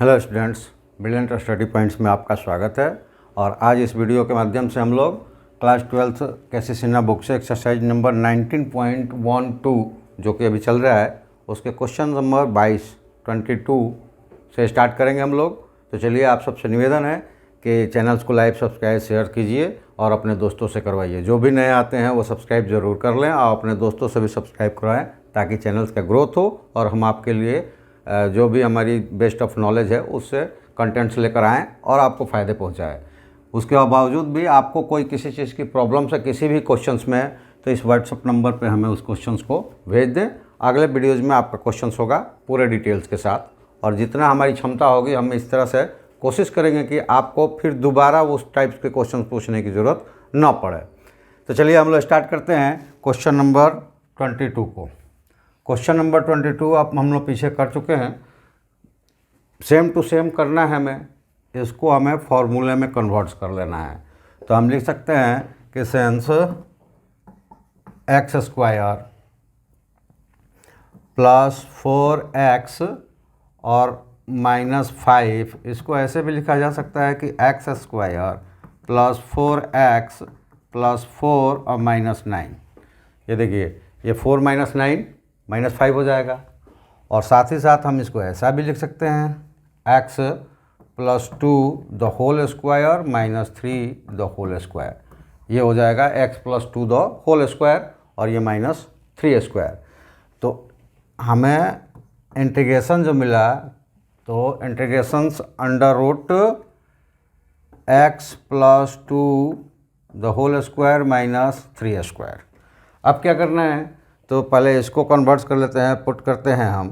Hello students, brilliant study points में आपका स्वागत है। और आज इस वीडियो के माध्यम से हम लोग क्लास 12th कैसी सिन्हा बुक से एक्सरसाइज नंबर 19.12 जो कि अभी चल रहा है उसके क्वेश्चन नंबर 22 से स्टार्ट करेंगे हम लोग। तो चलिए, आप सबसे निवेदन है कि चैनल्स को लाइक सब्सक्राइब शेयर कीजिए और अपने दोस्तों से करवाइए। जो भी नए आते हैं वो सब्सक्राइब ज़रूर कर लें और अपने दोस्तों से भी सब्सक्राइब करवाएँ ताकि चैनल्स का ग्रोथ हो और हम आपके लिए जो भी हमारी बेस्ट ऑफ नॉलेज है उससे कंटेंट्स लेकर आएँ और आपको फ़ायदे पहुँचाएँ। उसके बावजूद भी आपको कोई किसी चीज़ की प्रॉब्लम है किसी भी क्वेश्चंस में, तो इस व्हाट्सअप नंबर पे हमें उस क्वेश्चंस को भेज दें। अगले वीडियोज़ में आपका क्वेश्चंस होगा पूरे डिटेल्स के साथ, और जितना हमारी क्षमता होगी हम इस तरह से कोशिश करेंगे कि आपको फिर दोबारा उस टाइप्स के क्वेश्चन पूछने की ज़रूरत ना पड़े। तो चलिए हम लोग स्टार्ट करते हैं क्वेश्चन नंबर 22 को। क्वेश्चन नंबर 22 आप हम लोग पीछे कर चुके हैं। सेम टू सेम करना है हमें, इसको हमें फॉर्मूले में कन्वर्ट कर लेना है। तो हम लिख सकते हैं कि sense x square plus 4x और -5, इसको ऐसे भी लिखा जा सकता है कि x square plus 4x plus 4 और -9। ये देखिए, ये 4 - 9 -5 हो जाएगा। और साथ ही साथ हम इसको ऐसा भी लिख सकते हैं x plus 2 the whole square -3 the whole square. ये हो जाएगा x plus 2 the whole square और ये -3 स्क्वायर। तो हमें इंटीग्रेशन जो मिला, तो integrations under root x plus 2 the whole square -3 square. अब क्या करना है, तो पहले इसको कन्वर्ट कर लेते हैं, पुट करते हैं हम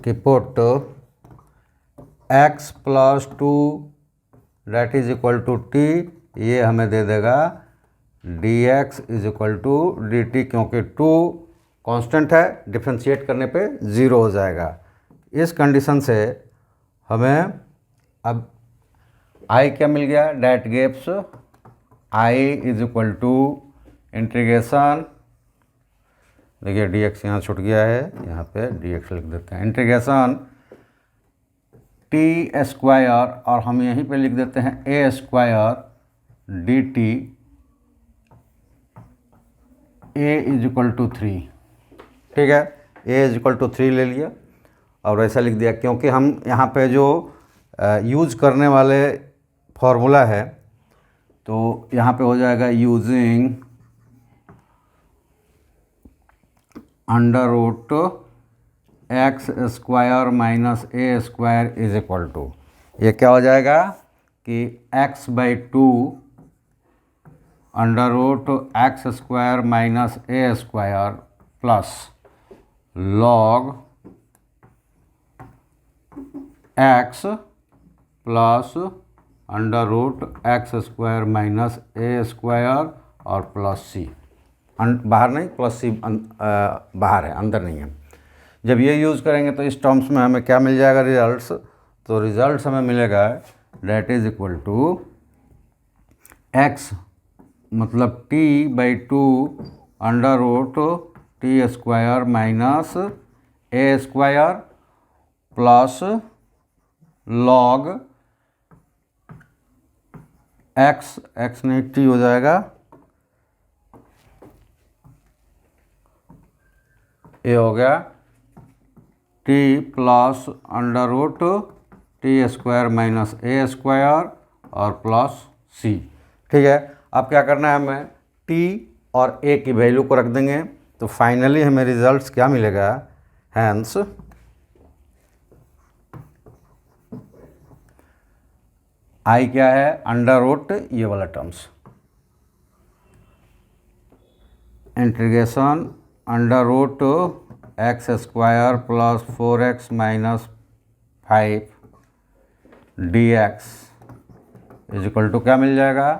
कि put x plus 2 that is equal to t, ये हमें दे देगा dx is equal to dt, क्योंकि 2 कांस्टेंट है, डिफ्रेंशिएट करने पे 0 हो जाएगा। इस कंडीशन से हमें अब i क्या मिल गया, that gives i is equal to integration, देखिए dx यहाँ छूट गया है, यहाँ पे dx लिख देते हैं, इंटीग्रेशन t स्क्वायर और हम यहीं पे लिख देते हैं a square dt a is equal to 3। ठीक है, a इज इक्वल टू 3 ले लिया और ऐसा लिख दिया, क्योंकि हम यहाँ पे जो यूज़ करने वाले फॉर्मूला है, तो यहाँ पे हो जाएगा using under root x square minus a square is equal to, ये क्या हो जाएगा कि x/2 under root x square minus a square plus log x plus under root x square minus a square और प्लस c, बाहर नहीं, plus c बाहर है, अंदर नहीं है। जब ये यूज़ करेंगे तो इस टर्म्स में हमें क्या मिल जाएगा, रिजल्ट्स। तो रिजल्ट्स हमें मिलेगा that is equal to x मतलब t/2 under root t square minus a square plus log x नहीं t हो जाएगा, ये हो गया t plus under root t square minus a square और प्लस c। ठीक है, अब क्या करना है, हमें t और a की वैल्यू को रख देंगे, तो फाइनली हमें रिजल्ट्स क्या मिलेगा, हैंस i क्या है, अंडर रूट ये वाला terms, integration under root x square plus 4x minus 5 dx is equal to क्या मिल जाएगा,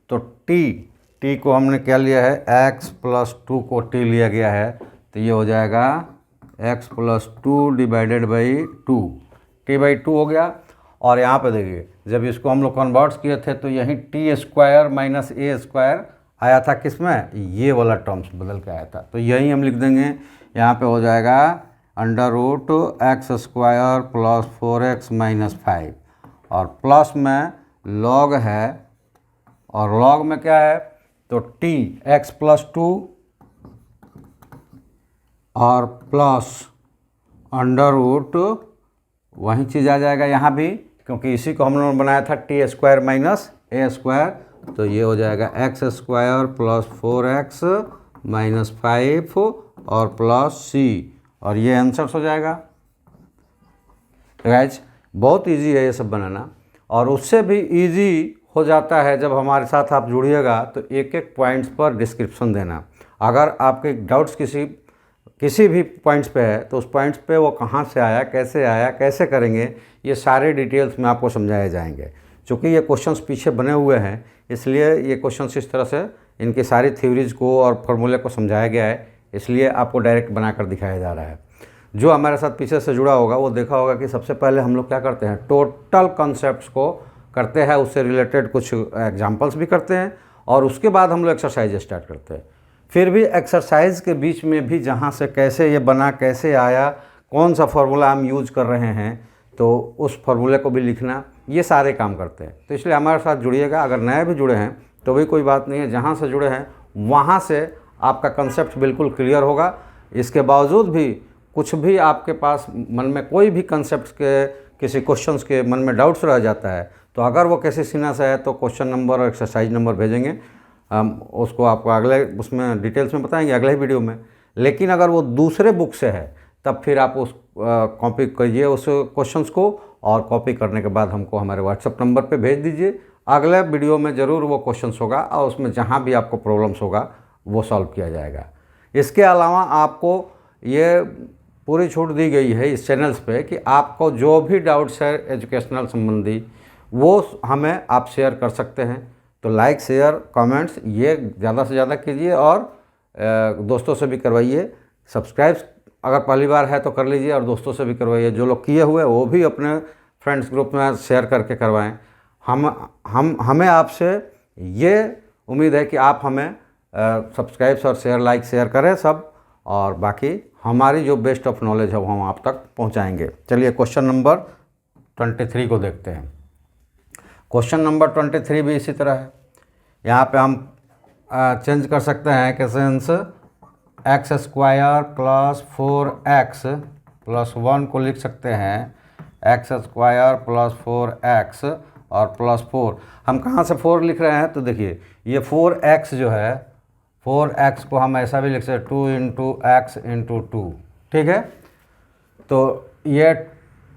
तो t को हमने क्या लिया है, x प्लस 2 को t लिया गया है, तो ये हो जाएगा x plus 2 divided by 2, t/2 हो गया। और यहाँ पे देखिए, जब इसको हम लोग कन्वर्ट्स किए थे तो यहीं T square minus a square आया था, किस में, ये वाला टर्म्स बदल के आया था, तो यही हम लिख देंगे। यहाँ पे हो जाएगा under root x square plus 4x minus 5 और प्लस में लॉग है और लॉग में क्या है तो t x प्लस 2 और प्लस अंडर रूट वही चीज़ आ जाएगा यहाँ भी, क्योंकि इसी को हम लोगों ने बनाया था T square minus a square, तो ये हो जाएगा x square plus 4x minus 5 और प्लस c और ये आंसर हो जाएगा। गाइज बहुत इजी है ये सब बनाना, और उससे भी इजी हो जाता है जब हमारे साथ आप जुड़िएगा तो एक एक पॉइंट्स पर डिस्क्रिप्शन देना। अगर आपके डाउट्स किसी भी पॉइंट्स पे है तो उस पॉइंट्स पे वो कहाँ से आया, कैसे करेंगे, ये सारे डिटेल्स में आपको समझाए जाएंगे। चूँकि ये क्वेश्चंस पीछे बने हुए हैं इसलिए ये क्वेश्चंस इस तरह से इनकी सारी थ्योरीज को और फॉर्मूले को समझाया गया है, इसलिए आपको डायरेक्ट बनाकर दिखाया जा रहा है। जो हमारे साथ पीछे से जुड़ा होगा वो देखा होगा कि सबसे पहले हम लोग क्या करते हैं, टोटल कॉन्सेप्ट्स को करते हैं, उससे रिलेटेड कुछ एग्जाम्पल्स भी करते हैं और उसके बाद हम लोग एक्सरसाइज स्टार्ट करते हैं। फिर भी एक्सरसाइज के बीच में भी जहाँ से कैसे ये बना, कैसे आया, कौन सा फार्मूला हम यूज कर रहे हैं, तो उस फार्मूले को भी लिखना, ये सारे काम करते हैं। तो इसलिए हमारे साथ जुड़िएगा। अगर नए भी जुड़े हैं तो भी कोई बात नहीं है, जहाँ से जुड़े हैं वहाँ से आपका कंसेप्ट बिल्कुल क्लियर होगा। इसके बावजूद भी कुछ भी आपके पास मन में कोई भी कंसेप्ट के किसी क्वेश्चंस के मन में डाउट्स रह जाता है तो अगर वो कैसे सीना से है तो क्वेश्चन नंबर और एक्सरसाइज नंबर भेजेंगे, हम उसको आपको अगले उसमें डिटेल्स में बताएंगे अगले ही वीडियो में। लेकिन अगर वो दूसरे बुक से है तब फिर आप उस कॉपी करिए उस क्वेश्चंस को और कॉपी करने के बाद हमको हमारे व्हाट्सएप नंबर पे भेज दीजिए। अगले वीडियो में ज़रूर वो क्वेश्चंस होगा और उसमें जहाँ भी आपको प्रॉब्लम्स होगा वो सॉल्व किया जाएगा। इसके अलावा आपको ये पूरी छूट दी गई है इस चैनल्स पे कि आपको जो भी डाउट्स है एजुकेशनल संबंधी वो हमें आप शेयर कर सकते हैं। तो लाइक, शेयर, कमेंट्स ये ज़्यादा से ज़्यादा कीजिए और दोस्तों से भी करवाइए। सब्सक्राइब अगर पहली बार है तो कर लीजिए और दोस्तों से भी करवाइए। जो लोग किए हुए वो भी अपने फ्रेंड्स ग्रुप में शेयर करके करवाएं। हमें आपसे ये उम्मीद है कि आप हमें सब्सक्राइब और शेयर, लाइक, शेयर करें सब, और बाकी हमारी जो बेस्ट ऑफ नॉलेज है वो हम आप तक पहुंचाएंगे। चलिए क्वेश्चन नंबर 23 को देखते हैं। क्वेश्चन नंबर 23 भी इसी तरह है। यहाँ पे हम चेंज कर सकते हैं कि sense x square plus 4x plus 1 को लिख सकते हैं एक्स स्क्वायर प्लस 4x और प्लस 4। हम कहाँ से 4 लिख रहे हैं तो देखिए ये 4x जो है 4x को हम ऐसा भी लिख सकते हैं 2 इंटू एक्स इंटू 2, ठीक है। तो ये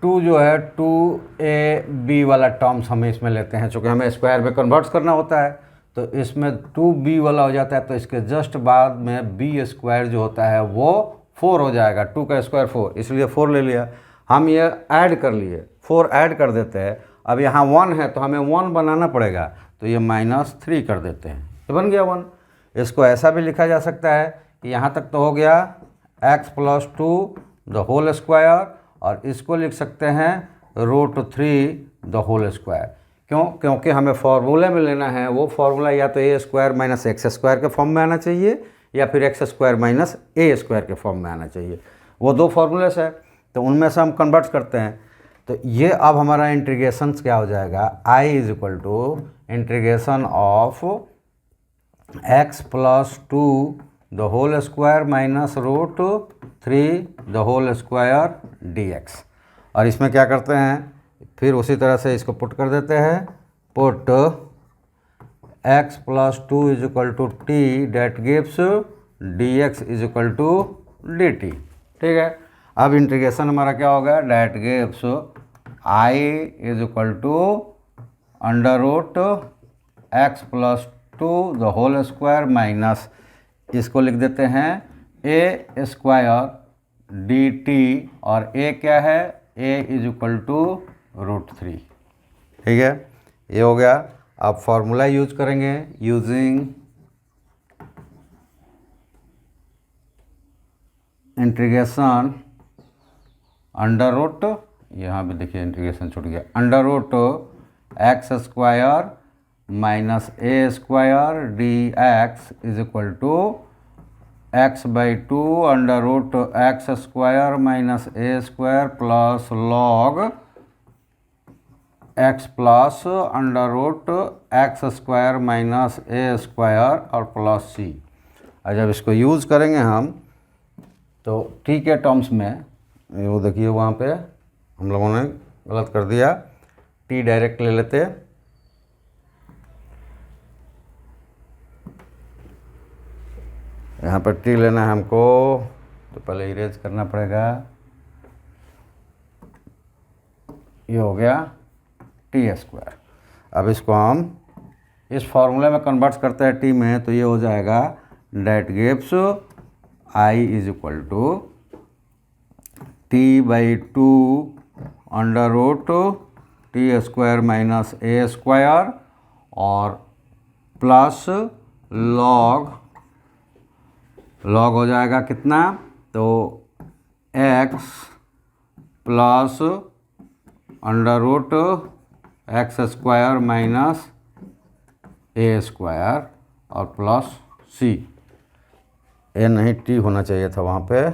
2 जो है 2ab वाला टर्म्स हमें इसमें लेते हैं, चूँकि हमें स्क्वायर में कन्वर्ट्स करना होता है तो इसमें 2b वाला हो जाता है, तो इसके जस्ट बाद में b स्क्वायर जो होता है वो 4 हो जाएगा। 2 का स्क्वायर 4, इसलिए 4 ले लिया। हम ये ऐड कर लिए, 4 ऐड कर देते हैं। अब यहाँ 1 है तो हमें 1 बनाना पड़ेगा, तो ये -3 कर देते हैं, तो बन गया 1। इसको ऐसा भी लिखा जा सकता है कि यहाँ तक तो हो गया x plus 2 the whole square, और इसको लिख सकते हैं √3 द होल स्क्वायर। क्यों? क्योंकि हमें फार्मूले में लेना है, वो फार्मूला या तो ए स्क्वायर माइनस एक्स स्क्वायर के फॉर्म में आना चाहिए या फिर x square minus a square के फॉर्म में आना चाहिए। वो 2 फार्मूलेस है तो उनमें से हम कन्वर्ट करते हैं। तो ये अब हमारा इंटीग्रेशन क्या हो जाएगा, i is equal to integration of x plus 2 the whole square minus √3 the whole square dx। और इसमें क्या करते हैं, फिर उसी तरह से इसको पुट कर देते हैं, put x plus 2 is equal to t that gives dx is equal to dt, ठीक है। अब इंटीग्रेशन हमारा क्या होगा, that gives i is equal to √x plus 2 the whole square minus, इसको लिख देते हैं a स्क्वायर dt, और a क्या है, a इज इक्वल टू √3, ठीक है। ये हो गया। अब फॉर्मूला यूज करेंगे, यूजिंग इंटीग्रेशन अंडर रूट, यहाँ भी देखिए इंटीग्रेशन छूट गया, √x square minus a square dx is equal to x/2 under root x square minus a square plus log x plus under root x square minus a square और plus c. और जब इसको use करेंगे हम तो t के terms में, वो देखिए वहाँ पे हम लोगों ने गलत कर दिया, t डायरेक्ट ले लेते, यहाँ पर t लेना है हमको तो पहले इरेज करना पड़ेगा। ये हो गया टी स्क्वायर। अब इसको हम इस फॉर्मूले में कन्वर्ट करते हैं t में, तो ये हो जाएगा that gives I is equal to t/2 under root t square minus a square और प्लस लॉग हो जाएगा कितना, तो x plus under root x square minus a square और प्लस सी। ए नहीं टी होना चाहिए था वहाँ पे,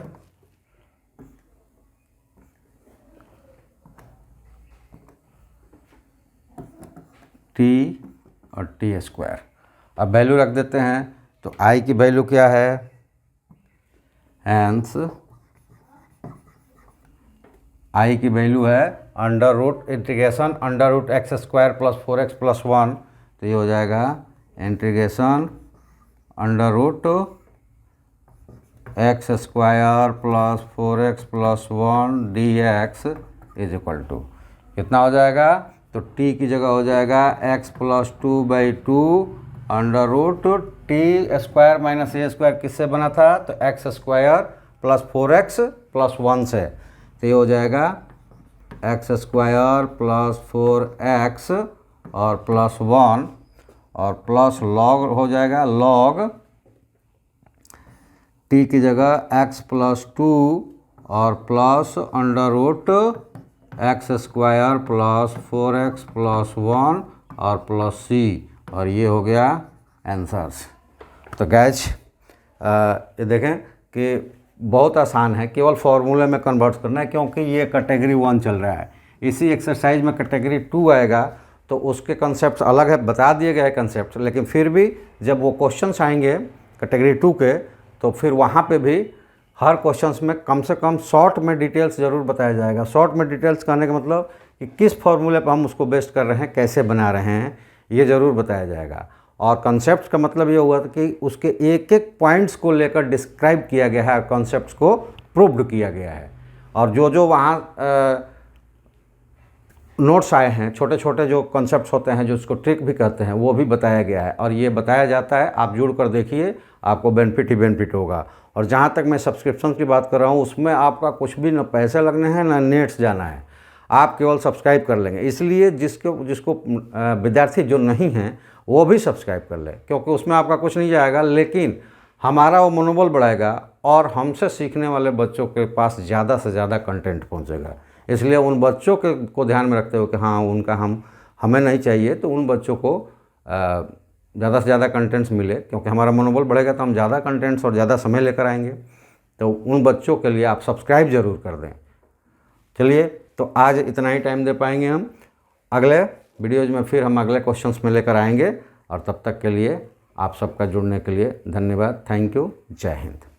टी और टी स्क्वायर। अब वैल्यू रख देते हैं, तो आई की वैल्यू क्या है, हैंस आई की वैल्यू है under root integration under root x square plus 4x plus 1, तो ये हो जाएगा integration under root x square plus 4x plus 1 dx is equal to कितना हो जाएगा, तो t की जगह हो जाएगा x plus 2/2 under root t square minus a square किससे बना था, तो x square plus 4x plus 1 से, तो ये हो जाएगा एक्स स्क्वायर प्लस 4x और प्लस 1 और प्लस लॉग हो जाएगा लॉग t की जगह x प्लस 2 और plus under root x square plus 4x plus 1 और प्लस c, और ये हो गया आंसर्स। तो गैज ये देखें कि बहुत आसान है, केवल फॉर्मूले में कन्वर्ट करना है, क्योंकि ये कैटेगरी 1 चल रहा है। इसी एक्सरसाइज में कैटेगरी 2 आएगा तो उसके कंसेप्ट अलग है, बता दिए गए कंसेप्ट, लेकिन फिर भी जब वो क्वेश्चंस आएंगे कैटेगरी 2 के, तो फिर वहाँ पे भी हर क्वेश्चंस में कम से कम शॉर्ट में डिटेल्स ज़रूर बताया जाएगा। शॉर्ट में डिटेल्स कहने का मतलब कि किस फॉर्मूले पर हम उसको बेस्ट कर रहे हैं, कैसे बना रहे हैं, ये ज़रूर बताया जाएगा। और कॉन्सेप्ट्स का मतलब ये हुआ था कि उसके एक एक पॉइंट्स को लेकर डिस्क्राइब किया गया है, कॉन्सेप्ट्स को प्रूव्ड किया गया है, और जो जो वहाँ नोट्स आए हैं, छोटे छोटे जो कॉन्सेप्ट्स होते हैं, जो उसको ट्रिक भी कहते हैं, वो भी बताया गया है। और ये बताया जाता है, आप जुड़ कर देखिए, आपको बेनिफिट ही बेनिफिट होगा। और जहाँ तक मैं सब्सक्रिप्शन की बात कर रहा हूँ, उसमें आपका कुछ भी ना पैसे लगने हैं ना नेट्स जाना है, आप केवल सब्सक्राइब कर लेंगे। इसलिए जिसको विद्यार्थी जो नहीं हैं वो भी सब्सक्राइब कर ले, क्योंकि उसमें आपका कुछ नहीं जाएगा, लेकिन हमारा वो मनोबल बढ़ाएगा और हमसे सीखने वाले बच्चों के पास ज़्यादा से ज़्यादा कंटेंट पहुंचेगा। इसलिए उन बच्चों को ध्यान में रखते हुए कि हाँ उनका हमें नहीं चाहिए, तो उन बच्चों को ज़्यादा से ज़्यादा कंटेंट्स मिले, क्योंकि हमारा मनोबल बढ़ेगा तो हम ज़्यादा कंटेंट्स और ज़्यादा समय लेकर आएंगे। तो उन बच्चों के लिए आप सब्सक्राइब ज़रूर कर दें। चलिए, तो आज इतना ही टाइम दे पाएंगे हम। अगले वीडियोज़ में फिर हम अगले क्वेश्चंस में लेकर आएंगे, और तब तक के लिए आप सबका जुड़ने के लिए धन्यवाद। Thank you. जय हिंद।